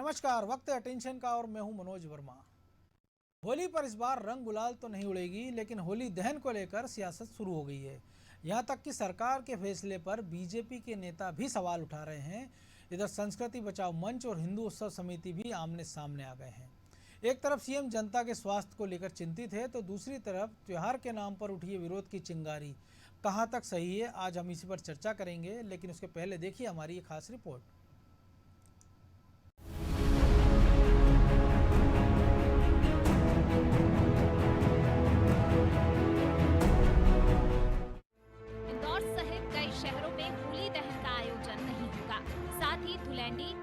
नमस्कार, वक्त है अटेंशन का और मैं हूं मनोज वर्मा। होली पर इस बार रंग गुलाल तो नहीं उड़ेगी, लेकिन होली दहन को लेकर सियासत शुरू हो गई है। यहां तक कि सरकार के फैसले पर बीजेपी के नेता भी सवाल उठा रहे हैं। इधर संस्कृति बचाओ मंच और हिंदू उत्सव समिति भी आमने सामने आ गए हैं। एक तरफ सीएम जनता के स्वास्थ्य को लेकर चिंतित है, तो दूसरी तरफ त्योहार के नाम पर उठी विरोध की चिंगारी कहां तक सही है, आज हम इसी पर चर्चा करेंगे। लेकिन उसके पहले देखिए हमारी ये खास रिपोर्ट।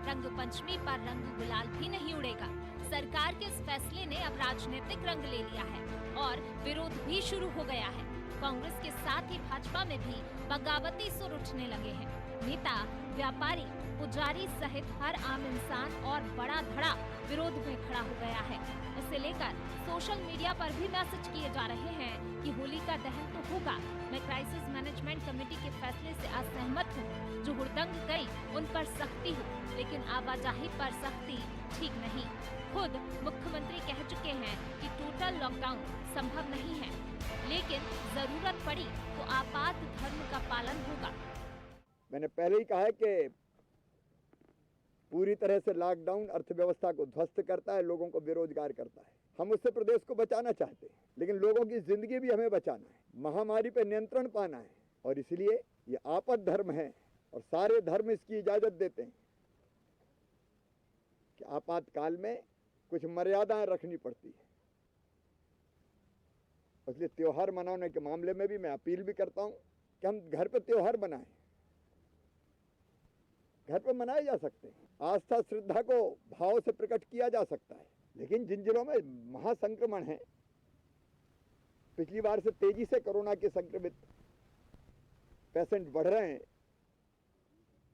रंग पंचमी पर रंग गुलाल भी नहीं उड़ेगा। सरकार के इस फैसले ने अब राजनीतिक रंग ले लिया है और विरोध भी शुरू हो गया है। कांग्रेस के साथ ही भाजपा में भी बगावती सुर उठने लगे हैं। नेता, व्यापारी, पुजारी सहित हर आम इंसान और बड़ा धड़ा विरोध में खड़ा हो गया है। इसे लेकर सोशल मीडिया पर भी मैसेज किए जा रहे हैं कि होली का दहन तो होगा। मैं क्राइसिस मैनेजमेंट कमेटी के फैसले से असहमत हूँ। जो हुड़दंग गई उन पर सख्ती हो, लेकिन आवाजाही पर सख्ती ठीक नहीं। खुद मुख्यमंत्री कह चुके हैं कि टोटल लॉकडाउन संभव नहीं है, लेकिन जरूरत पड़ी तो आपात धर्म का पालन होगा। मैंने पहले ही कहा है कि पूरी तरह से लॉकडाउन अर्थव्यवस्था को ध्वस्त करता है, लोगों को बेरोजगार करता है। हम उससे प्रदेश को बचाना चाहते हैं, लेकिन लोगों की जिंदगी भी हमें बचाना है, महामारी पर नियंत्रण पाना है, और इसलिए ये आपद धर्म है और सारे धर्म इसकी इजाजत देते हैं कि आपातकाल में कुछ मर्यादाएं रखनी पड़ती है। इसलिए त्योहार मनाने के मामले में भी मैं अपील भी करता हूं कि हम घर पर त्योहार मनाएं। घर पर मनाए जा सकते हैं, आस्था श्रद्धा को भाव से प्रकट किया जा सकता है, लेकिन जिन जिलों में महासंक्रमण है, पिछली बार से तेजी से कोरोना के संक्रमित पेशेंट बढ़ रहे हैं,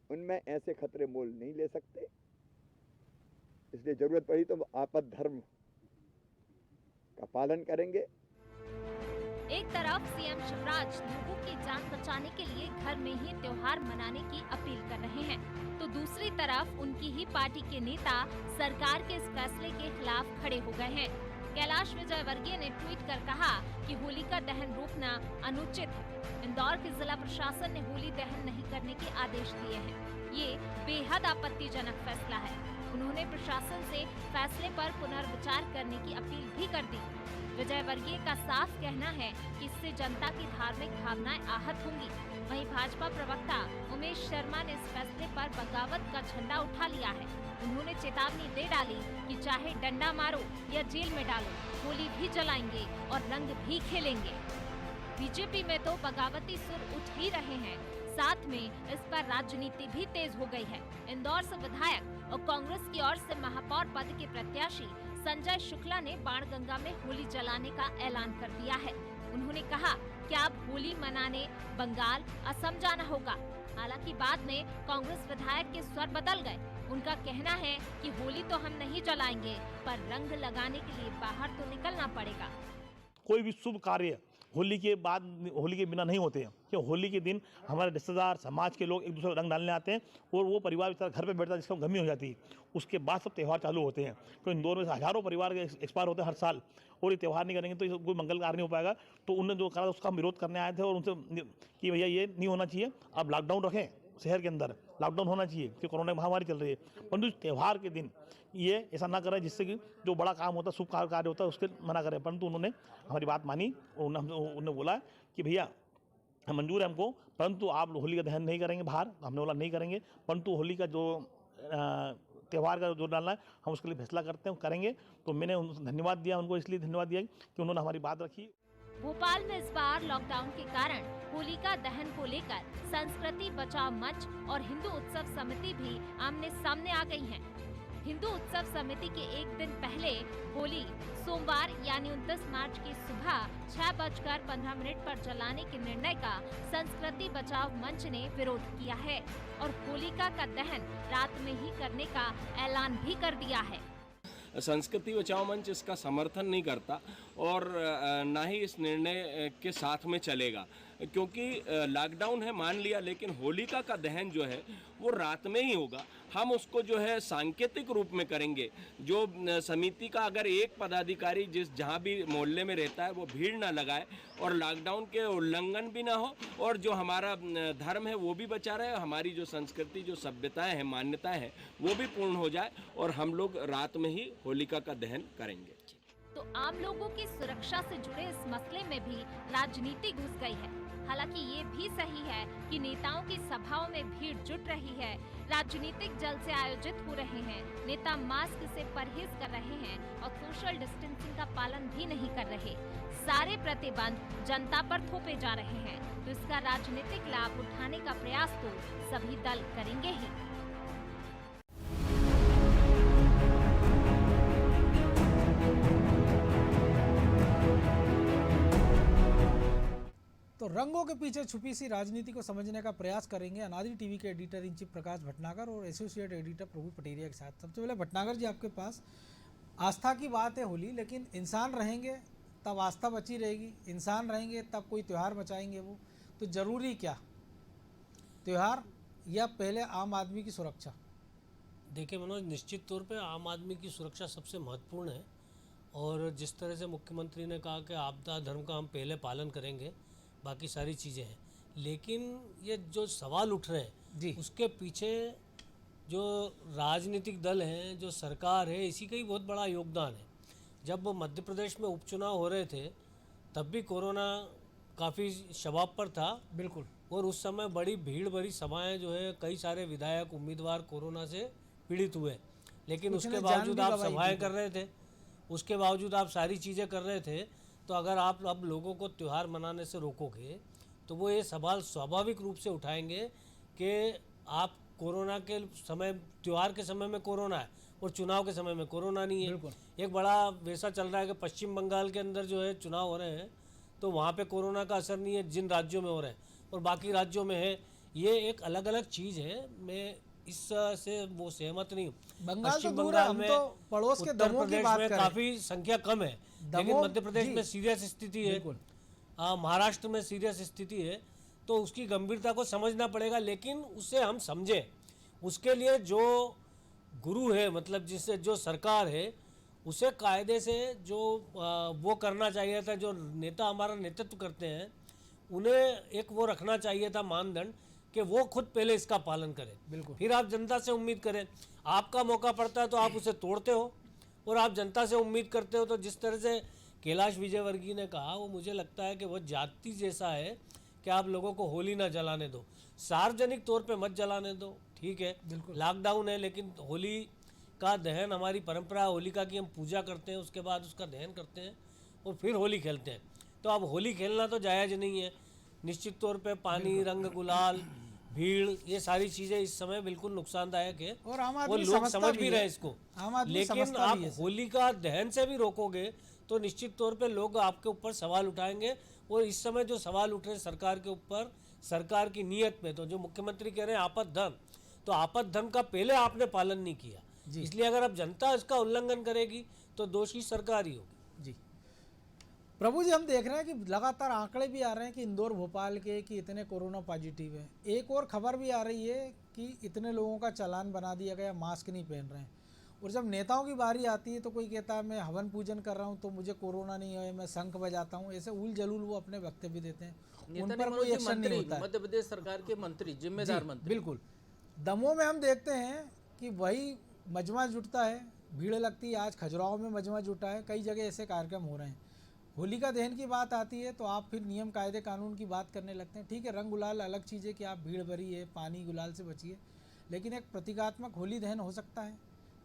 उनमें ऐसे खतरे मोल नहीं ले सकते। इसलिए जरूरत पड़ी तो आपद धर्म का पालन करेंगे। एक तरफ सीएम शिवराज लोगों की जान बचाने के लिए घर में ही त्योहार मनाने की अपील कर रहे हैं, तो दूसरी तरफ उनकी ही पार्टी के नेता सरकार के इस फैसले के खिलाफ खड़े हो गए हैं। कैलाश विजयवर्गीय ने ट्वीट कर कहा कि होली का दहन रोकना अनुचित है। इंदौर के जिला प्रशासन ने होली दहन नहीं करने के आदेश दिए हैं। ये बेहद आपत्तिजनक फैसला है। उन्होंने प्रशासन से फैसले पर पुनर्विचार करने की अपील भी कर दी। विजयवर्गीय का साफ कहना है कि इससे जनता की धार्मिक भावनाएं आहत होंगी। वहीं भाजपा प्रवक्ता उमेश शर्मा ने इस फैसले पर बगावत का झंडा उठा लिया है। उन्होंने चेतावनी दे डाली कि चाहे डंडा मारो या जेल में डालो, होली भी जलाएंगे और रंग भी खेलेंगे। बीजेपी में तो बगावती सुर उठ ही रहे हैं, साथ में इस पर राजनीति भी तेज हो गई है। इंदौर से विधायक और कांग्रेस की ओर से महापौर पद के प्रत्याशी संजय शुक्ला ने बाणगंगा में होली जलाने का ऐलान कर दिया है। उन्होंने कहा कि अब होली मनाने बंगाल, असम जाना होगा। हालांकि बाद में कांग्रेस विधायक के स्वर बदल गए। उनका कहना है कि होली तो हम नहीं जलाएंगे, पर रंग लगाने के लिए बाहर तो निकलना पड़ेगा। कोई भी शुभ कार्य होली के बाद, होली के बिना नहीं होते हैं। क्यों? होली के दिन हमारे रिश्तेदार, समाज के लोग एक दूसरे को रंग डालने आते हैं और वो परिवार बेचारा घर पे बैठता है, जिसको गमी हो जाती है। उसके बाद सब त्यौहार चालू होते हैं। तो इंदौर में हजारों परिवार के एक्सपायर होते हैं हर साल, और ये त्यौहार नहीं करेंगे तो कोई मंगल कार्य नहीं हो पाएगा। तो उन्होंने जो कहा उसका हम विरोध करने आए थे और उनसे कि भैया ये नहीं होना चाहिए, अब लॉकडाउन रखें, शहर के अंदर लॉकडाउन होना चाहिए क्योंकि कोरोना महामारी चल रही है। परंतु त्यौहार के दिन ये ऐसा ना करें जिससे कि जो बड़ा काम होता है, शुभ कार्य होता है, उसके मना करें। परंतु उन्होंने हमारी बात मानी और उन्होंने बोला कि भैया मंजूर है हमको, परंतु आप होली का दहन नहीं करेंगे बाहर। हमने बोला नहीं करेंगे, परंतु होली का जो त्यौहार का जो डालना है हम उसके लिए फैसला करते हैं, करेंगे। तो मैंने धन्यवाद दिया उनको, इसलिए धन्यवाद दिया कि उन्होंने हमारी बात रखी। भोपाल में इस बार लॉकडाउन के कारण होलिका दहन को लेकर संस्कृति बचाओ मंच और हिंदू उत्सव समिति भी आमने सामने आ गई हैं। हिंदू उत्सव समिति के एक दिन पहले होली सोमवार यानी 29 मार्च की सुबह 6:15 पर जलाने के निर्णय का संस्कृति बचाओ मंच ने विरोध किया है और होलिका का दहन रात में ही करने का ऐलान भी कर दिया है। संस्कृति बचाओ मंच इसका समर्थन नहीं करता और ना ही इस निर्णय के साथ में चलेगा। क्योंकि लॉकडाउन है मान लिया, लेकिन होलिका का दहन जो है वो रात में ही होगा। हम उसको जो है सांकेतिक रूप में करेंगे। जो समिति का अगर एक पदाधिकारी जहाँ भी मोहल्ले में रहता है वो भीड़ ना लगाए और लॉकडाउन के उल्लंघन भी ना हो, और जो हमारा धर्म है वो भी बचा रहे, हमारी जो संस्कृति, जो सभ्यताएं हैं, मान्यताएं हैं, वो भी पूर्ण हो जाए, और हम लोग रात में ही होलिका का दहन करेंगे। तो आम लोगों की सुरक्षा से जुड़े इस मसले में भी राजनीति घुस गई है। हालांकि ये भी सही है कि नेताओं की सभाओं में भीड़ जुट रही है, राजनीतिक जलसे आयोजित हो रहे हैं, नेता मास्क से परहेज कर रहे हैं और सोशल डिस्टेंसिंग का पालन भी नहीं कर रहे। सारे प्रतिबंध जनता पर थोपे जा रहे हैं, तो इसका राजनीतिक लाभ उठाने का प्रयास तो सभी दल करेंगे ही। तो रंगों के पीछे छुपी सी राजनीति को समझने का प्रयास करेंगे अनादि टीवी के एडिटर इन चीफ प्रकाश भटनागर और एसोसिएट एडिटर प्रभु पटेरिया के साथ। सबसे पहले भटनागर जी, आपके पास आस्था की बात है होली, लेकिन इंसान रहेंगे तब आस्था बची रहेगी, इंसान रहेंगे तब कोई त्यौहार मचाएंगे वो, तो ज़रूरी क्या त्यौहार या पहले आम आदमी की सुरक्षा? देखिए मनोज, निश्चित तौर पे आम आदमी की सुरक्षा सबसे महत्वपूर्ण है, और जिस तरह से मुख्यमंत्री ने कहा कि आपदा धर्म का हम पहले पालन करेंगे, बाकी सारी चीज़ें हैं, लेकिन ये जो सवाल उठ रहे हैं जी, उसके पीछे जो राजनीतिक दल हैं, जो सरकार है, इसी का ही बहुत बड़ा योगदान है। जब मध्य प्रदेश में उपचुनाव हो रहे थे तब भी कोरोना काफ़ी शबाब पर था, बिल्कुल, और उस समय बड़ी भीड़ भरी सभाएं जो है, कई सारे विधायक उम्मीदवार कोरोना से पीड़ित हुए, लेकिन कुछ उसके ने जान बावजूद भी आप गंवाई सभाएं थी। कर रहे थे, उसके बावजूद आप सारी चीज़ें कर रहे थे। तो अगर आप अब लोगों को त्यौहार मनाने से रोकोगे तो वो ये सवाल स्वाभाविक रूप से उठाएंगे कि आप कोरोना के समय, त्यौहार के समय में कोरोना है और चुनाव के समय में कोरोना नहीं है। बिल्कुल। एक बड़ा वैसा चल रहा है कि पश्चिम बंगाल के अंदर जो है चुनाव हो रहे हैं, तो वहाँ पे कोरोना का असर नहीं है जिन राज्यों में हो रहे हैं, और बाकी राज्यों में है। ये एक अलग अलग चीज़ है, मैं इस से वो सहमत नहीं हूँ। बंगाल तो पश्चिम दूर है, बंगाल हम में, तो पड़ोस के उत्तर दमों की प्रदेश बात में करें। काफ़ी संख्या कम है, लेकिन दमोह, मध्य प्रदेश जी, में सीरियस स्थिति है, बिल्कुल, महाराष्ट्र में सीरियस स्थिति है, तो उसकी गंभीरता को समझना पड़ेगा। लेकिन उसे हम समझें, उसके लिए जो गुरु है, मतलब जिससे जो सरकार है, उसे कायदे से जो वो करना चाहिए था, जो नेता हमारा नेतृत्व करते हैं, उन्हें एक वो रखना चाहिए था मानदंड कि वो खुद पहले इसका पालन करें, बिल्कुल। फिर आप जनता से उम्मीद करें। आपका मौका पड़ता है तो आप उसे तोड़ते हो, और आप जनता से उम्मीद करते हो। तो जिस तरह से कैलाश विजयवर्गीय ने कहा, वो मुझे लगता है कि वो जाति जैसा है कि आप लोगों को होली ना जलाने दो, सार्वजनिक तौर पे मत जलाने दो, ठीक है, लॉकडाउन है, लेकिन होली का दहन हमारी परंपरा, होलिका की हम पूजा करते हैं, उसके बाद उसका दहन करते हैं और फिर होली खेलते हैं। तो अब होली खेलना तो जायज़ नहीं है। निश्चित तौर पे पानी, रंग, गुलाल, भीड़, ये सारी चीज़ें इस समय बिल्कुल नुकसानदायक है, और आम वो आदमी लोग समझता समझ भी भी है। रहे इसको। आम आदमी लेकिन समझता आप भी है। होली का दहन से भी रोकोगे तो निश्चित तौर पे लोग आपके ऊपर सवाल उठाएंगे, और इस समय जो सवाल उठ रहे हैं सरकार के ऊपर, सरकार की नीयत में, तो जो मुख्यमंत्री कह रहे हैं आपद धर्म, तो आपद धर्म का पहले आपने पालन नहीं किया, इसलिए अगर अब जनता इसका उल्लंघन करेगी तो दोषी सरकार ही होगी। जी प्रभु जी, हम देख रहे हैं कि लगातार आंकड़े भी आ रहे हैं कि इंदौर, भोपाल के कि इतने कोरोना पॉजिटिव है। एक और खबर भी आ रही है कि इतने लोगों का चालान बना दिया गया, मास्क नहीं पहन रहे हैं। और जब नेताओं की बारी आती है तो कोई कहता है मैं हवन पूजन कर रहा हूं तो मुझे कोरोना नहीं है, मैं शंख बजाता हूं, ऐसे उल जलूल वो अपने वक्तव्य देते हैं, उन पर कोई एक्शन नहीं होता है। मध्य प्रदेश सरकार के मंत्री, जिम्मेदार मंत्री, बिल्कुल। दमोह में हम देखते हैं कि वही मजमा जुटता है, भीड़ लगती है। आज खजुराहो में मजमा जुटा है, कई जगह ऐसे कार्यक्रम हो रहे हैं। होलिका दहन की बात आती है तो आप फिर नियम कायदे कानून की बात करने लगते हैं। ठीक है, रंग गुलाल अलग चीज़ है कि आप भीड़ भरी है, पानी गुलाल से बचिए, लेकिन एक प्रतीकात्मक होली दहन हो सकता है।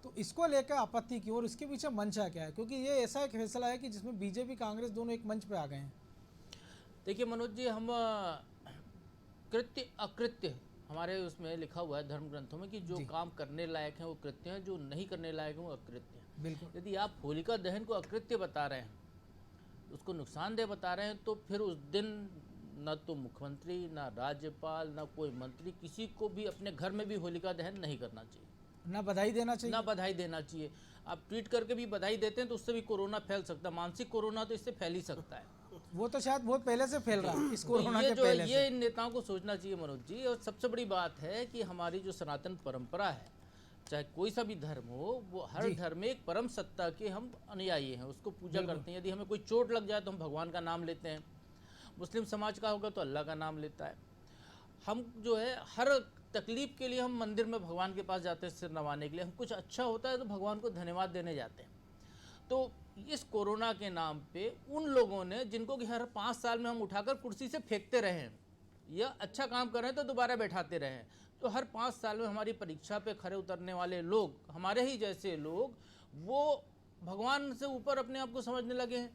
तो इसको लेकर आपत्ति क्यों, और इसके पीछे मंशा क्या है? क्योंकि ये ऐसा एक फैसला है कि जिसमें बीजेपी कांग्रेस दोनों एक मंच पे आ गए हैं। देखिए मनोज जी, हम कृत्य अकृत्य, हमारे उसमें लिखा हुआ है धर्म ग्रंथों में कि जो काम करने लायक हैं वो कृत्य हैं, जो नहीं करने लायक हैं वो अकृत्य हैं। बिल्कुल। यदि आप होलिका दहन को अकृत्य बता रहे हैं, उसको नुकसानदेह बता रहे हैं, तो फिर उस दिन न तो मुख्यमंत्री, ना राज्यपाल, ना कोई मंत्री, किसी को भी अपने घर में भी होलिका दहन नहीं करना चाहिए, ना बधाई देना चाहिए, ना बधाई देना चाहिए। आप ट्वीट करके भी बधाई देते हैं तो उससे भी कोरोना फैल सकता है, मानसिक कोरोना तो इससे फैल ही सकता है। वो तो शायद बहुत पहले से फैल रहा है इस तो कोरोना ये के जो पहले है, से। ये इन नेताओं को सोचना चाहिए मनोज जी। और सबसे बड़ी बात है कि हमारी जो सनातन परंपरा है, चाहे कोई सा भी धर्म हो, वो हर धर्म में एक परम सत्ता के हम अनुयायी हैं, उसको पूजा करते हैं। यदि हमें कोई चोट लग जाए तो हम भगवान का नाम लेते हैं। मुस्लिम समाज का होगा तो अल्लाह का नाम लेता है। हम जो है हर तकलीफ के लिए हम मंदिर में भगवान के पास जाते हैं सिर नवाने के लिए। हम कुछ अच्छा होता है तो भगवान को धन्यवाद देने जाते हैं। तो इस कोरोना के नाम पे उन लोगों ने, जिनको कि हर 5 साल में हम उठाकर कुर्सी से फेंकते रहे हैं, या अच्छा काम कर रहे हैं तो दोबारा बैठाते रहे हैं, तो हर 5 साल में हमारी परीक्षा पे खरे उतरने वाले लोग, हमारे ही जैसे लोग, वो भगवान से ऊपर अपने आप को समझने लगे हैं।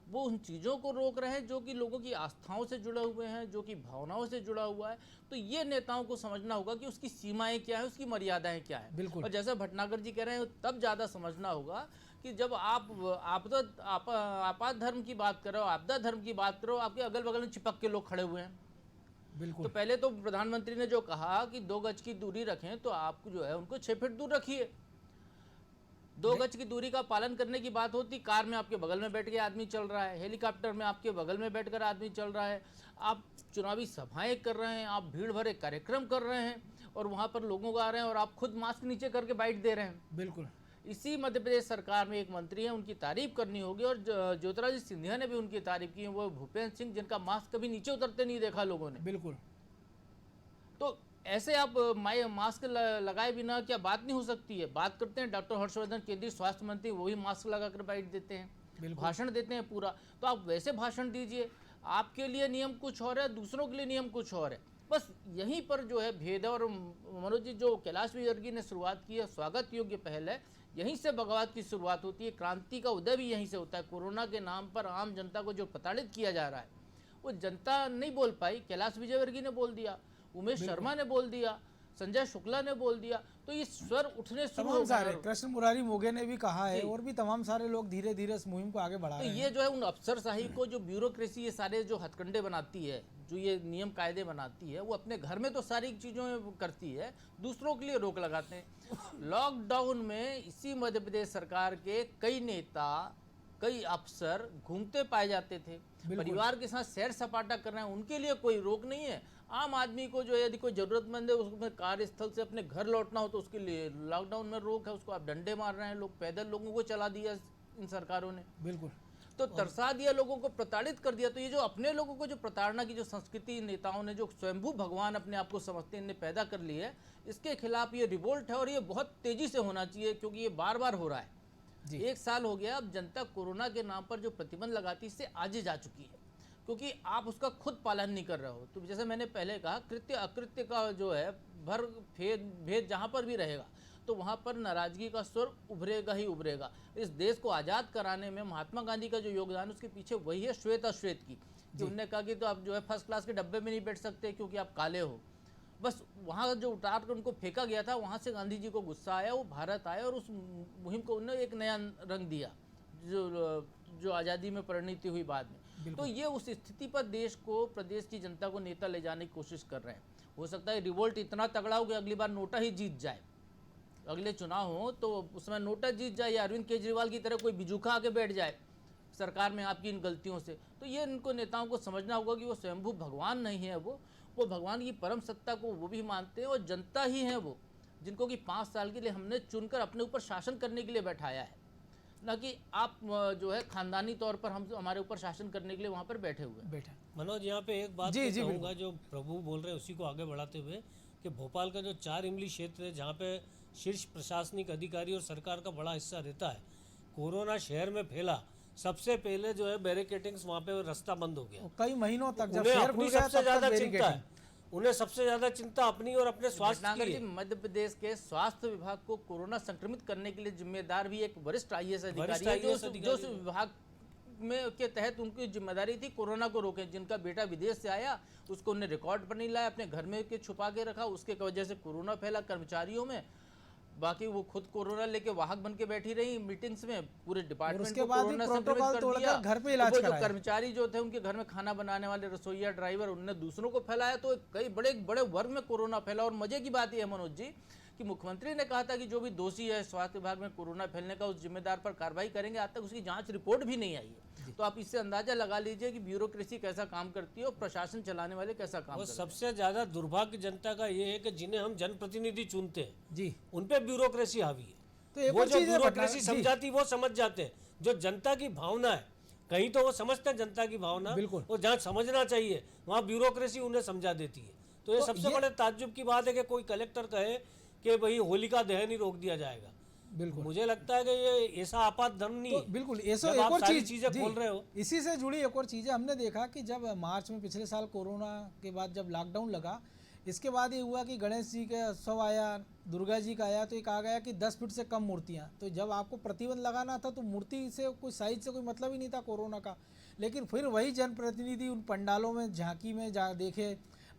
वो उन चीज़ों को रोक रहे हैं जो कि लोगों की आस्थाओं से जुड़े हुए हैं, जो कि भावनाओं से जुड़ा हुआ है। तो ये नेताओं को समझना होगा कि उसकी सीमाएं क्या है, उसकी मर्यादाएं क्या है। बिल्कुल। और जैसा भटनागर जी कह रहे हैं, तब ज़्यादा समझना होगा कि जब आप आपात धर्म की बात करो, आपदा धर्म की बात करो, आपके अगल बगल में चिपक के लोग खड़े हुए हैं। बिल्कुल। तो पहले तो प्रधानमंत्री ने जो कहा कि 2 गज की दूरी रखें, तो आप जो है उनको 6 फीट दूर रखिए। 2 गज की दूरी का पालन करने की बात होती, कार में आपके बगल में बैठ के आदमी चल रहा है, हेलीकॉप्टर में आपके बगल में बैठकर आदमी चल रहा है, आप चुनावी सभाएं कर रहे हैं, आप भीड़ भरे कार्यक्रम कर रहे हैं और वहाँ पर लोगों को आ रहे हैं और आप खुद मास्क नीचे करके बाइट दे रहे हैं। बिल्कुल। इसी मध्य प्रदेश सरकार में एक मंत्री हैं, उनकी तारीफ करनी होगी। और ज्योतिरादित्य सिंधिया ने भी उनकी तारीफ की है, वो भूपेंद्र सिंह, जिनका मास्क कभी नीचे उतरते नहीं देखा लोगों ने। बिल्कुल। तो ऐसे आप मास्क लगाए बिना क्या बात नहीं हो सकती है? बात करते हैं डॉक्टर हर्षवर्धन, केंद्रीय स्वास्थ्य मंत्री, वो भी मास्क लगाकर बाइट देते हैं, भाषण देते हैं पूरा। तो आप वैसे भाषण दीजिए। आपके लिए नियम कुछ और है, दूसरों के लिए नियम कुछ और है। बस यहीं पर जो है भेद है। और मनोज जी, जो कैलाश विजयवर्गीय ने शुरुआत की है, स्वागत योग्य पहल है। यहीं से बगावत की शुरुआत होती है, क्रांति का उदय भी यहीं से होता है। कोरोना के नाम पर आम जनता को जो प्रताड़ित किया जा रहा है, वो जनता नहीं बोल पाई। कैलाश विजयवर्गीय ने बोल दिया, उमेश शर्मा ने बोल दिया, संजय शुक्ला ने बोल दिया। तो ये स्वर उठने शुरू हो तमाम सारे, गए। कृष्ण मुरारी मोघे ने भी कहा है, और भी तमाम सारे लोग धीरे धीरे इस मुहिम को आगे बढ़ा तो रहे हैं। ये जो है उन अफसरशाही को, जो ब्यूरोक्रेसी ये सारे जो हथकंडे बनाती है, जो ये नियम कायदे बनाती है, वो अपने घर में तो सारी चीज़ों करती है, दूसरों के लिए रोक लगाते हैं। लॉकडाउन में इसी मध्य प्रदेश सरकार के कई नेता, कई अफसर घूमते पाए जाते थे, परिवार के साथ सैर सपाटा कर रहे हैं, उनके लिए कोई रोक नहीं है। आम आदमी को जो है, यदि कोई जरूरतमंद है, उसमें कार्यस्थल से अपने घर लौटना हो तो उसके लिए लॉकडाउन में रोक है। उसको आप डंडे मार रहे हैं, लोग पैदल लोगों को चला दिया इन सरकारों ने। बिल्कुल। तो तरसा दिया, लोगों को प्रताड़ित कर दिया। तो ये जो अपने लोगों को जो प्रताड़ना की जो संस्कृति नेताओं ने, जो स्वयंभू भगवान अपने आप को समझते हैं, इन्हें पैदा कर ली है, इसके खिलाफ ये रिवोल्ट है। और ये बहुत तेजी से होना चाहिए, क्योंकि ये बार बार हो रहा है। 1 साल हो गया, अब जनता कोरोना के नाम पर जो प्रतिबंध लगाती इससे आगे जा चुकी है, क्योंकि आप उसका खुद पालन नहीं कर रहे हो। तो जैसे मैंने पहले कहा, कृत्य अकृत्य का जो है भर भेद जहाँ पर भी रहेगा, तो वहाँ पर नाराजगी का स्वर उभरेगा ही उभरेगा। इस देश को आज़ाद कराने में महात्मा गांधी का जो योगदान है, उसके पीछे वही है श्वेत अश्वेत की, कि उनने कहा कि तो आप जो है फर्स्ट क्लास के डब्बे में नहीं बैठ सकते क्योंकि आप काले हो। बस वहाँ जो उतार कर उनको फेंका गया था, वहाँ से गांधी जी को गुस्सा आया, वो भारत आए और उस मुहिम को उन्होंने एक नया रंग दिया, जो आज़ादी में परिणति हुई बाद में। तो ये उस स्थिति पर देश को, प्रदेश की जनता को नेता ले जाने की कोशिश कर रहे हैं। हो सकता है रिवोल्ट इतना तगड़ा हो कि अगली बार नोटा ही जीत जाए, अगले चुनाव हो तो उसमें नोटा जीत जाए, या अरविंद केजरीवाल की तरह कोई बिजूखा आके बैठ जाए सरकार में आपकी इन गलतियों से। तो ये इनको नेताओं को समझना होगा कि वो स्वयंभू भगवान नहीं है, वो भगवान की परम सत्ता को वो भी मानते हैं, और जनता ही है वो, जिनको कि 5 साल के लिए हमने चुनकर अपने ऊपर शासन करने के लिए बैठाया है, ना कि आप जो है खानदानी तौर पर हम हमारे ऊपर शासन करने के लिए वहाँ पर बैठे हुए। मनोज, यहाँ पे एक बात कहूँगा, जो प्रभु बोल रहे हैं उसी को आगे बढ़ाते हुए, कि भोपाल का जो 4 इमली क्षेत्र है, जहाँ पे शीर्ष प्रशासनिक अधिकारी और सरकार का बड़ा हिस्सा रहता है, कोरोना शहर में फैला, सबसे पहले जो है बैरिकेटिंग्स, वहाँ पे रास्ता बंद हो गया कई महीनों तक। जब उन्हें शहर अपनी खुल गया सबसे तब ज्यादा तक चिंता है, उन्हें सबसे ज्यादा चिंता अपनी और अपने स्वास्थ्य की है। मध्य प्रदेश के स्वास्थ्य विभाग को कोरोना संक्रमित करने के लिए जिम्मेदार भी एक वरिष्ठ IAS अधिकारी है, जो विभाग में के तहत उनकी जिम्मेदारी थी कोरोना को रोकें। जिनका बेटा विदेश से आया, उसको उन्हें रिकॉर्ड पर नहीं लाया, अपने घर में के छुपा के रखा, उसके वजह से कोरोना फैला कर्मचारियों में। बाकी वो खुद कोरोना लेके वाहक बन के बैठी रही मीटिंग्स में, पूरे डिपार्टमेंट को कोरोना संक्रमित कर दिया। घर पे इलाज वो जो कर्मचारी जो थे, उनके घर में खाना बनाने वाले रसोईया, ड्राइवर, उनने दूसरों को फैलाया। तो कई बड़े बड़े वर्ग में कोरोना फैला। और मजे की बात यह है मनोज जी, कि मुख्यमंत्री ने कहा था कि जो भी दोषी है स्वास्थ्य विभाग में कोरोना फैलने का उस जिम्मेदार पर कार्रवाई करेंगे, आज तक उसकी जांच रिपोर्ट भी नहीं आई है। तो आप इससे अंदाजा लगा लीजिए कि ब्यूरोक्रेसी कैसा काम करती है और प्रशासन चलाने वाले कैसा काम और करते हैं। सबसे ज्यादा दुर्भाग्य जनता का ये है कि जिन्हें हम जनप्रतिनिधि चुनते हैं जी, उन पे ब्यूरोक्रेसी हावी है। तो एक वो और जो चीज़ है ब्यूरोक्रेसी जी। समझाती वो समझ जाते हैं, जो जनता की भावना है कहीं तो वो समझते हैं जनता की भावना, बिल्कुल। और जहाँ समझना चाहिए वहाँ ब्यूरोक्रेसी उन्हें समझा देती है। तो ये तो सबसे ये- बड़े ताज्जुब की बात है कि कोई कलेक्टर कहे कि भाई होलिका दहन ही रोक दिया जाएगा। बिल्कुल। मुझे लगता है कि ये ऐसा आपात धर्म नहीं तो है। बिल्कुल ऐसा जब एक आप और सारी चीज चीजें जी, खोल रहे हो, इसी से जुड़ी एक और चीज़ है। हमने देखा कि जब मार्च में पिछले साल कोरोना के बाद जब लॉकडाउन लगा, इसके बाद ये हुआ कि गणेश जी का उत्सव आया, दुर्गा जी का आया, तो ये कहा गया कि 10 फीट से कम मूर्तियाँ। तो जब आपको प्रतिबंध लगाना था तो मूर्ति से कोई साइज से कोई मतलब ही नहीं था कोरोना का। लेकिन फिर वही जनप्रतिनिधि उन पंडालों में झांकी में जा देखे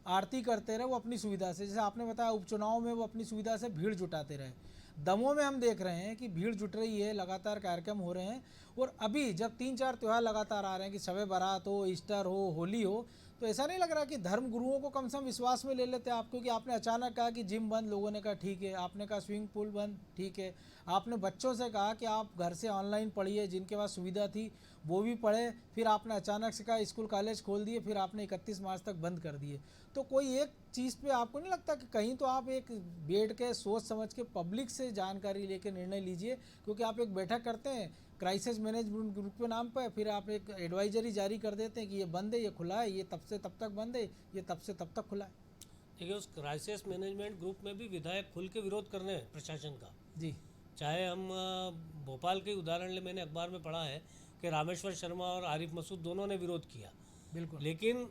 आरती करते रहे, वो अपनी सुविधा से, जैसे आपने बताया उपचुनाव में वो अपनी सुविधा से भीड़ जुटाते रहे। दमों में हम देख रहे हैं कि भीड़ जुट रही है, लगातार कार्यक्रम हो रहे हैं। और अभी जब 3-4 त्यौहार लगातार आ रहे हैं कि शब बारात हो, ईस्टर हो, होली हो, तो ऐसा नहीं लग रहा कि धर्म गुरुओं को कम से कम विश्वास में ले लेते आप? क्योंकि आपने अचानक कहा कि जिम बंद, लोगों ने कहा ठीक है, आपने कहा स्विमिंग पूल बंद, ठीक है, आपने बच्चों से कहा कि आप घर से ऑनलाइन पढ़िए, जिनके पास सुविधा थी वो भी पढ़े, फिर आपने अचानक से कहा स्कूल कॉलेज खोल दिए, फिर आपने 31 मार्च तक बंद कर दिए। तो कोई एक चीज़ पे आपको नहीं लगता कि कहीं तो आप एक बैठ के सोच समझ के पब्लिक से जानकारी लेके निर्णय लीजिए? क्योंकि आप एक बैठक करते हैं क्राइसिस मैनेजमेंट ग्रुप के नाम पर, फिर आप एक एडवाइजरी जारी कर देते हैं कि ये बंद है, ये खुला है, ये तब से तब तक बंद है, ये तब से तब तक खुला है। देखिए उस क्राइसिस मैनेजमेंट ग्रुप में भी विधायक खुल के विरोध कर रहे हैं प्रशासन का। जी, चाहे हम भोपाल के उदाहरण ले, मैंने अखबार में पढ़ा है कि रामेश्वर शर्मा और आरिफ मसूद दोनों ने विरोध किया। बिल्कुल। लेकिन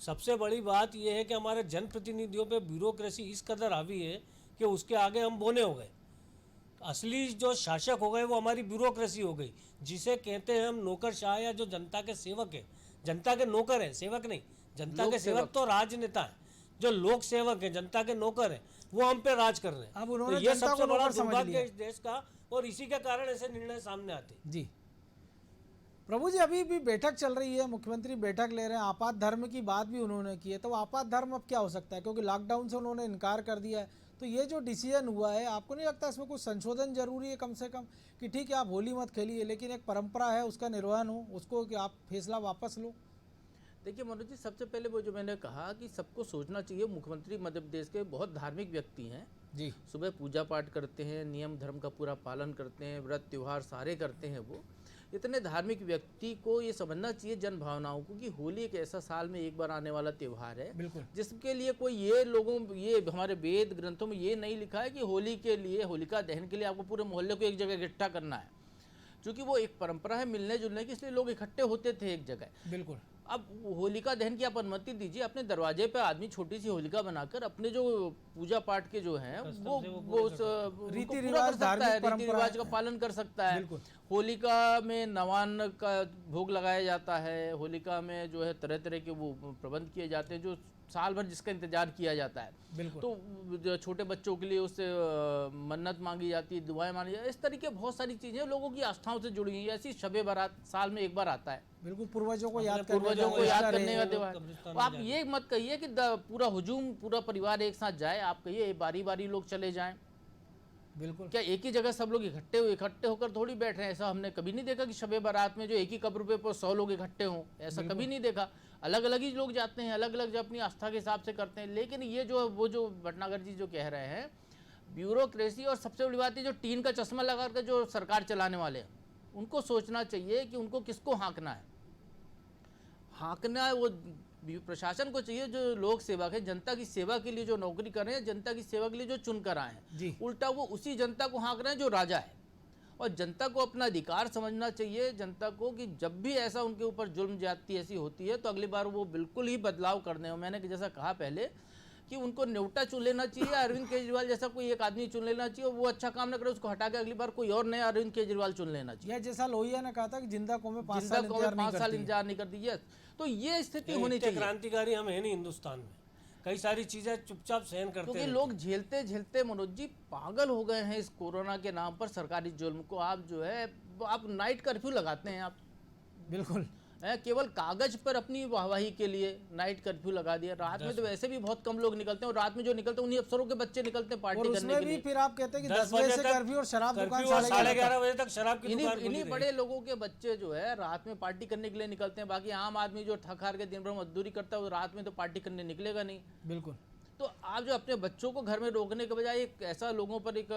सबसे बड़ी बात यह है कि हमारे जनप्रतिनिधियों पे ब्यूरोक्रेसी इस कदर हावी है कि उसके आगे हम बोने हो गए। असली जो शासक हो गए वो हमारी ब्यूरोक्रेसी हो गई, जिसे कहते हैं हम नौकरशाह, या जो जनता के सेवक है, जनता के नौकर है, सेवक नहीं। जनता लोक के सेवक तो राजनेता है, जो लोक सेवक है, जनता के नौकर है, वो हम पे राज कर रहे हैं। अब उन्होंने तो ये जनता सबसे को बड़ा नौकर समझ दुर्भाग्य लिया। है इस देश का, और इसी के कारण ऐसे निर्णय सामने आते हैं। जी प्रभु जी, अभी भी बैठक चल रही है, मुख्यमंत्री बैठक ले रहे हैं, आपात धर्म की बात भी उन्होंने की है। तो आपात धर्म अब क्या हो सकता है? क्योंकि लॉकडाउन से उन्होंने इनकार कर दिया है। तो ये जो डिसीजन हुआ है, आपको नहीं लगता इसमें कुछ संशोधन जरूरी है कम से कम? कि ठीक है आप होली मत खेलिए, लेकिन एक परंपरा है उसका निर्वहन हो, उसको कि आप फैसला वापस लो। देखिए मनोज जी, सबसे पहले वो जो मैंने कहा कि सबको सोचना चाहिए, मुख्यमंत्री मध्य प्रदेश के बहुत धार्मिक व्यक्ति हैं। जी, सुबह पूजा पाठ करते हैं, नियम धर्म का पूरा पालन करते हैं, व्रत त्यौहार सारे करते हैं। वो इतने धार्मिक व्यक्ति को ये समझना चाहिए जन भावनाओं को कि होली एक ऐसा साल में एक बार आने वाला त्यौहार है, बिल्कुल। जिसके लिए कोई ये हमारे वेद ग्रंथों में ये नहीं लिखा है कि होली के लिए, होलिका दहन के लिए आपको पूरे मोहल्ले को एक जगह इकट्ठा करना है। क्योंकि वो एक परंपरा है मिलने जुलने की, इसलिए लोग इकट्ठे होते थे एक जगह। बिल्कुल। अब होलिका दहन की आप अनुमति दीजिए, अपने दरवाजे पे आदमी छोटी सी होलिका बनाकर अपने जो पूजा पाठ के जो हैं वो रीति रिवाज, धार्मिक रीति परंपरा रिवाज का पालन कर सकता है। बिल्कुल। होलिका में नवान्न का भोग लगाया जाता है, होलिका में जो है तरह तरह के वो प्रबंध किए जाते हैं जो साल भर जिसका इंतजार किया जाता है। बिल्कुल। तो छोटे बच्चों के लिए उससे मन्नत मांगी जाती है, दुआएं मांगी जाती है। इस तरीके बहुत सारी चीज़ें लोगों की आस्थाओं से जुड़ी हुई हैं। ऐसी शबे बारात साल में एक बार आता है, बिल्कुल, पूर्वजों को याद पूर्वजों को याद करने का का त्यौहार। तो आप ये मत कहिए कि पूरा हुजूम पूरा परिवार एक साथ जाए, आप कहिए बारी बारी लोग चले जाएं। बिल्कुल। क्या एक ही जगह सब लोग इकट्ठे होकर थोड़ी बैठ रहे हैं? ऐसा हमने कभी नहीं देखा कि शबे बारात में जो एक ही कब्र पे 100 लोग इकट्ठे हों, ऐसा कभी नहीं देखा। अलग अलग ही लोग जाते हैं, अलग अलग जो अपनी आस्था के हिसाब से करते हैं। लेकिन ये जो भटनागर जी जो कह रहे हैं, ब्यूरोक्रेसी, और सबसे बड़ी बात है जो टीन का चश्मा लगा कर जो सरकार चलाने वाले हैं, उनको सोचना चाहिए कि उनको किसको हाँकना है। वो प्रशासन को चाहिए जो लोक सेवक है, जनता की सेवा के लिए जो नौकरी कर रहे हैं, जनता की सेवा के लिए जो चुन कर आए हैं, उल्टा वो उसी जनता को हाँक रहे हैं जो राजा है। और जनता को अपना अधिकार समझना चाहिए, जनता को, कि जब भी ऐसा उनके ऊपर जुल्म ज्यादती ऐसी होती है तो अगली बार वो बिल्कुल ही बदलाव करने हो। मैंने जैसा कहा पहले कि उनको न्योटा चुन लेना चाहिए, अरविंद केजरीवाल जैसा कोई एक आदमी चुन लेना चाहिए, वो अच्छा काम न करे उसको हटा के अगली बार कोई और नया अरविंद केजरीवाल चुन लेना चाहिए। या जैसा लोहिया ने कहा था कि जिंदा कौमें 5 जिंदा साल कौमें 5 साल इंतजार नहीं करती है। तो ये स्थिति होनी चाहिए। क्रांतिकारी हम है नहीं हिंदुस्तान में, कई सारी चीजें चुपचाप सहन करते क्योंकि हैं। लोग झेलते झेलते मनोज जी पागल हो गए हैं इस कोरोना के नाम पर, सरकारी जुल्म को। आप जो है आप नाइट कर्फ्यू लगाते हैं आप। बिल्कुल। केवल कागज पर अपनी वाहवाही के लिए नाइट कर्फ्यू लगा दिया। रात में तो वैसे भी बहुत कम लोग निकलते हैं, और रात में जो निकलते हैं उन्हीं अफसरों के बच्चे निकलते हैं पार्टी और करने उसमें के भी लिए। फिर आप कहते हैं कि 10 बजे से कर्फ्यू और शराब दुकान 11:30 बजे तक शराब की दुकान खुली इन्हीं रही। बड़े लोगों के बच्चे जो है रात में पार्टी करने के लिए निकलते हैं। बाकी आम आदमी जो थक हार के दिन भर मजदूरी करता है वो रात में तो पार्टी करने निकलेगा नहीं। बिल्कुल। तो आप जो अपने बच्चों को घर में रोकने के बजाय एक ऐसा लोगों पर एक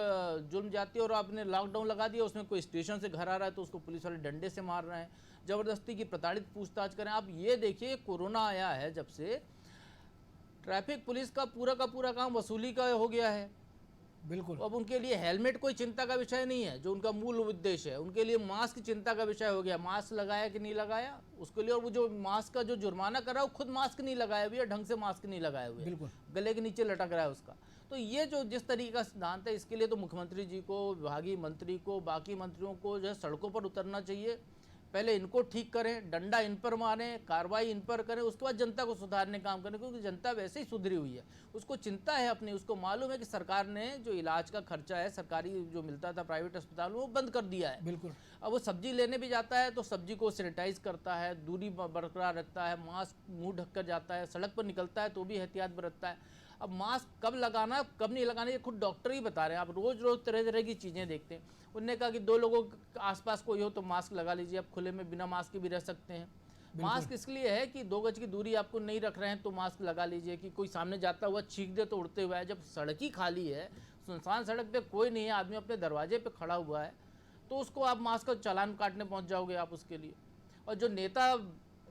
जुल्म जाती है, और आपने लॉकडाउन लगा दिया, उसमें कोई स्टेशन से घर आ रहा है तो उसको पुलिस वाले डंडे से मार रहे हैं, ज़बरदस्ती की प्रताड़ित पूछताछ करें। आप ये देखिए, कोरोना आया है जब से ट्रैफिक पुलिस का पूरा काम वसूली का हो गया है। बिल्कुल। अब उनके लिए हेलमेट कोई चिंता का विषय नहीं है, जो उनका मूल उद्देश्य है। उनके लिए मास्क चिंता का विषय हो गया, मास्क लगाया कि नहीं लगाया उसके लिए। और वो जो मास्क का जो जुर्माना कर रहा है वो खुद मास्क नहीं लगाया हुआ है, ढंग से मास्क नहीं लगाए हुए, बिल्कुल गले के नीचे लटक रहा है उसका। तो ये जो जिस तरीके का सिद्धांत है, इसके लिए तो मुख्यमंत्री जी को, विभागीय मंत्री को, बाकी मंत्रियों को जो है सड़कों पर उतरना चाहिए। पहले इनको ठीक करें, डंडा इन पर मारें, कार्रवाई इन पर करें, उसके बाद जनता को सुधारने का काम करें, क्योंकि जनता वैसे ही सुधरी हुई है। उसको चिंता है अपनी, उसको मालूम है कि सरकार ने जो इलाज का खर्चा है सरकारी जो मिलता था प्राइवेट अस्पताल में वो बंद कर दिया है। बिल्कुल। अब वो सब्जी लेने भी जाता है तो सब्जी को सैनिटाइज करता है, दूरी बरकरार रखता है, मास्क मुंह ढककर जाता है, सड़क पर निकलता है तो भी एहतियात बरतता है। अब मास्क कब लगाना कब नहीं लगाना ये खुद डॉक्टर ही बता रहे हैं। आप रोज़ रोज़ तरह तरह की चीज़ें देखते हैं। उन्होंने कहा कि 2 लोगों के आसपास कोई हो तो मास्क लगा लीजिए, आप खुले में बिना मास्क के भी रह सकते हैं। मास्क इसलिए है कि 2 गज की दूरी आपको नहीं रख रहे हैं तो मास्क लगा लीजिए, कि कोई सामने जाता हुआ छींक दे तो उड़ते हुआ है। जब सड़क ही खाली है, सुनसान सड़क पे कोई नहीं है, आदमी अपने दरवाजे पे खड़ा हुआ है, तो उसको आप मास्क का चालान काटने पहुंच जाओगे आप उसके लिए। और जो नेता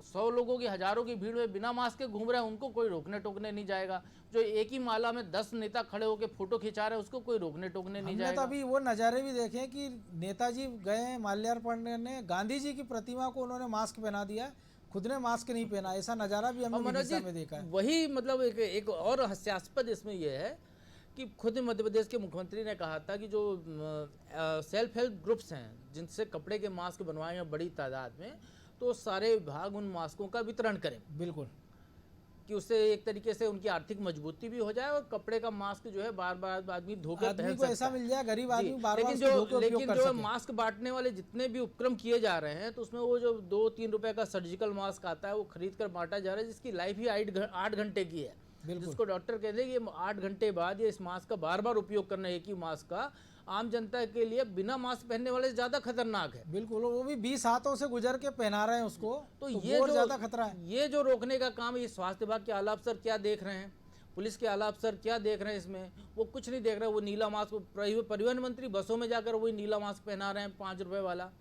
100 लोगों की, हजारों की भीड़ में बिना मास्क के घूम रहे हैं उनको कोई रोकने टोकने नहीं जाएगा। जो एक ही माला में 10 नेता खड़े होकर फोटो खिंचा रहे हैं उसको कोई रोकने टोकने नहीं हमने जाएगा। तो अभी वो नज़ारे भी देखे कि नेताजी गए हैं माल्यार्पण करने, गांधी जी की प्रतिमा को उन्होंने मास्क पहना दिया, खुद ने मास्क नहीं पहना। ऐसा नज़ारा भी हमने उड़ीसा में देखा है। वही मतलब एक और हास्यास्पद इसमें यह है कि खुद मध्य प्रदेश के मुख्यमंत्री ने कहा था कि जो सेल्फ हेल्प ग्रुप्स हैं जिनसे कपड़े के मास्क बनवाए हैं बड़ी तादाद में, तो सारे विभाग उन मास्कों का वितरण करें। बिल्कुल। कि उससे एक तरीके से उनकी आर्थिक मजबूती भी हो जाए, और कपड़े का मास्क जो है बार बार आदमी धोकर पहन सकता है। ऐसा मिल जाए गरीब आदमी बार बार लेकिन जो मास्क बांटने वाले जितने भी उपक्रम किए जा रहे हैं तो उसमें वो जो 2-3 रुपए का सर्जिकल मास्क आता है वो खरीद कर बांटा जा रहा है, जिसकी लाइफ ही 8 घंटे की है। जिसको डॉक्टर कहते हैं कि 8 घंटे बाद ये इस मास्क का बार बार उपयोग करना, एक ही मास्क का आम जनता के लिए बिना मास्क पहनने वाले से ज्यादा खतरनाक है। बिल्कुल, वो भी 20 हाथों से गुजर के पहना रहे हैं उसको, तो ये जो ज्यादा खतरा है। ये जो रोकने का काम, ये स्वास्थ्य विभाग के आला अफसर क्या देख रहे हैं, पुलिस के आला अफसर क्या देख रहे हैं इसमें, वो कुछ नहीं देख रहे। वो नीला मास्क, परिवहन मंत्री बसों में जाकर वही नीला मास्क पहना रहे हैं 5 रुपए वाला।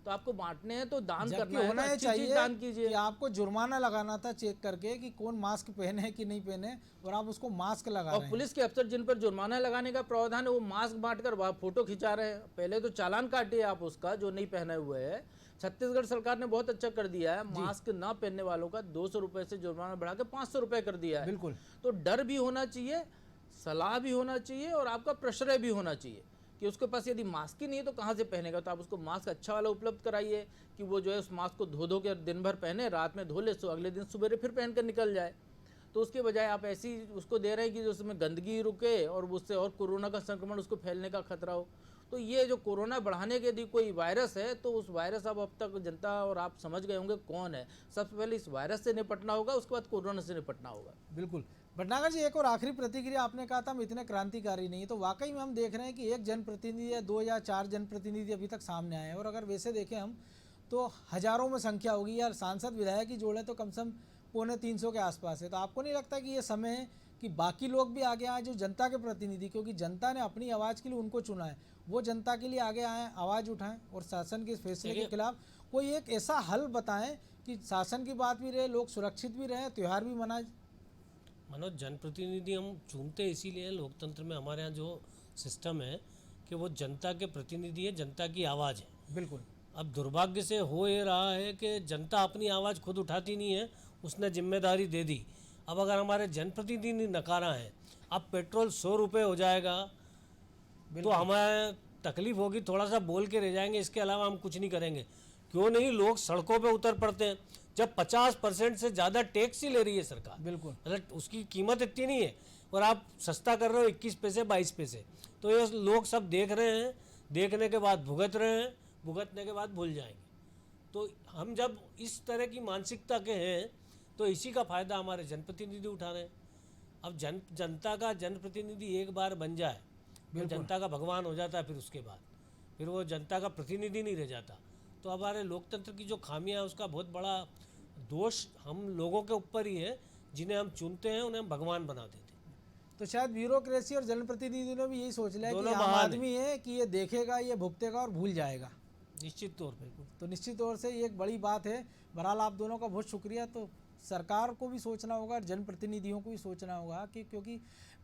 तो आपको बांटने हैं तो दान करना है, होना तो अच्छी चाहिए चीज दान कीजिए। कि आपको जुर्माना लगाना था चेक करके कि कौन मास्क पहने कि नहीं पहने, और आप उसको मास्क लगा रहे और हैं। पुलिस के अफसर जिन पर जुर्माना लगाने का प्रावधान है वो मास्क बांटकर वहाँ फोटो खिंचा रहे हैं। पहले तो चालान काटिए आप उसका जो नहीं पहने हुए है। छत्तीसगढ़ सरकार ने बहुत अच्छा कर दिया है, मास्क ना पहनने वालों का 200 रुपए से जुर्माना बढ़ा के 500 रुपए कर दिया है। बिल्कुल। तो डर भी होना चाहिए, सलाह भी होना चाहिए, और आपका प्रश्रय भी होना चाहिए कि उसके पास यदि मास्क ही नहीं है तो कहाँ से पहनेगा। तो आप उसको मास्क अच्छा वाला उपलब्ध कराइए कि वो जो है उस मास्क को धो के दिन भर पहने, रात में धो ले, तो अगले दिन सुबह फिर पहन कर निकल जाए। तो उसके बजाय आप ऐसी उसको दे रहे हैं कि उसमें गंदगी रुके और उससे और कोरोना का संक्रमण उसको फैलने का खतरा हो। तो ये जो कोरोना बढ़ाने के यदि कोई वायरस है तो उस वायरस अब तक जनता और आप समझ गए होंगे कौन है। सबसे पहले इस वायरस से निपटना होगा, उसके बाद कोरोना से निपटना होगा। बिल्कुल। भटनागर जी, एक और आखिरी प्रतिक्रिया, आपने कहा था हम इतने क्रांतिकारी नहीं, तो वाकई में हम देख रहे हैं कि एक जनप्रतिनिधि या 2 या 4 जनप्रतिनिधि अभी तक सामने आए हैं, और अगर वैसे देखें हम तो हजारों में संख्या होगी, या सांसद विधायक की जोड़े तो कम से कम 250-300 के आसपास है। तो आपको नहीं लगता कि ये समय है कि बाकी लोग भी आगे आए, जो जनता के प्रतिनिधि, क्योंकि जनता ने अपनी आवाज़ के लिए उनको चुना है, वो जनता के लिए आगे आए, आवाज़ उठाएं और शासन के फैसले के खिलाफ कोई एक ऐसा हल बताएं कि शासन की बात भी रहे, लोग सुरक्षित भी रहें, त्यौहार भी मनाए। मनोज, जनप्रतिनिधि हम चुनते इसीलिए लोकतंत्र में हमारे यहाँ जो सिस्टम है कि वो जनता के प्रतिनिधि है, जनता की आवाज़ है। बिल्कुल। अब दुर्भाग्य से हो ये रहा है कि जनता अपनी आवाज़ खुद उठाती नहीं है, उसने जिम्मेदारी दे दी। अब अगर हमारे जनप्रतिनिधि नकारा है, अब पेट्रोल 100 रुपये हो जाएगा तो हमें तकलीफ होगी, थोड़ा सा बोल के रह जाएंगे, इसके अलावा हम कुछ नहीं करेंगे। क्यों नहीं लोग सड़कों पे उतर पड़ते हैं जब 50% से ज़्यादा टैक्स ही ले रही है सरकार। बिल्कुल। मतलब उसकी कीमत इतनी नहीं है और आप सस्ता कर रहे हो 21 पैसे 22 पैसे। तो ये लोग सब देख रहे हैं, देखने के बाद भुगत रहे हैं, भुगतने के बाद भूल जाएंगे। तो हम जब इस तरह की मानसिकता के हैं तो इसी का फ़ायदा हमारे जनप्रतिनिधि उठा रहे हैं। अब जनता का जनप्रतिनिधि एक बार बन जाए तो जनता का भगवान हो जाता है, फिर उसके बाद फिर वो जनता का प्रतिनिधि नहीं रह जाता। तो हमारे लोकतंत्र की जो खामियां है उसका बहुत बड़ा दोष हम लोगों के ऊपर ही है, जिन्हें हम चुनते हैं उन्हें हम भगवान बना देते हैं। तो शायद ब्यूरोक्रेसी और जनप्रतिनिधियों ने भी यही सोच लिया कि दोनों आम महान हैं। आदमी है कि ये देखेगा, ये भुगतेगा और भूल जाएगा। निश्चित तौर पर तो निश्चित तौर से ये एक बड़ी बात है। बहरहाल आप दोनों का बहुत शुक्रिया। तो सरकार को भी सोचना होगा और जनप्रतिनिधियों को भी सोचना होगा कि क्योंकि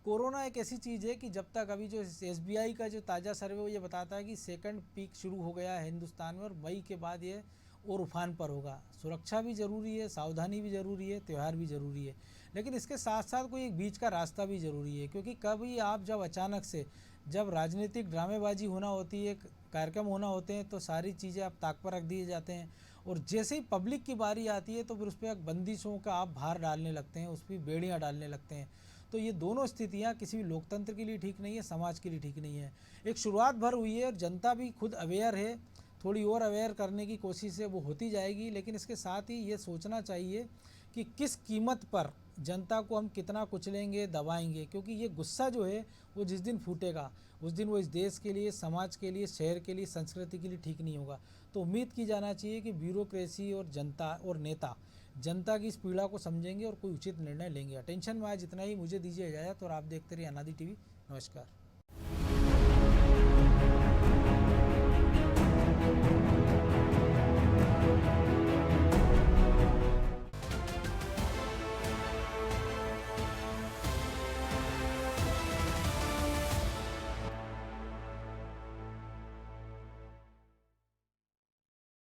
कोरोना एक ऐसी चीज़ है कि जब तक अभी जो SBI का जो ताज़ा सर्वे वो ये बताता है कि सेकंड पीक शुरू हो गया है हिंदुस्तान में और मई के बाद ये और उफान पर होगा। सुरक्षा भी ज़रूरी है, सावधानी भी ज़रूरी है, त्यौहार भी ज़रूरी है, लेकिन इसके साथ साथ कोई एक बीच का रास्ता भी ज़रूरी है। क्योंकि कभी आप जब अचानक से जब राजनीतिक ड्रामेबाजी होना होती है, कार्यक्रम होना होते हैं, तो सारी चीज़ें आप ताक पर रख दिए जाते हैं और जैसे ही पब्लिक की बारी आती है तो फिर उस पर बंदिशों का आप भार डालने लगते हैं, उस पर बेड़ियाँ डालने लगते हैं। तो ये दोनों स्थितियाँ किसी भी लोकतंत्र के लिए ठीक नहीं है, समाज के लिए ठीक नहीं है। एक शुरुआत भर हुई है और जनता भी खुद अवेयर है, थोड़ी और अवेयर करने की कोशिश है वो होती जाएगी, लेकिन इसके साथ ही ये सोचना चाहिए कि किस कीमत पर जनता को हम कितना कुचलेंगे, दबाएंगे। क्योंकि ये गुस्सा जो है वो जिस दिन फूटेगा उस दिन वो इस देश के लिए, समाज के लिए, शहर के लिए, संस्कृति के लिए ठीक नहीं होगा। तो उम्मीद की जाना चाहिए कि ब्यूरोक्रेसी और जनता और नेता जनता की इस पीड़ा को समझेंगे और कोई उचित निर्णय लेंगे। अटेंशन में आज इतना ही, मुझे दीजिए इजाज़त और आप देखते रहिए अनादि TV। नमस्कार।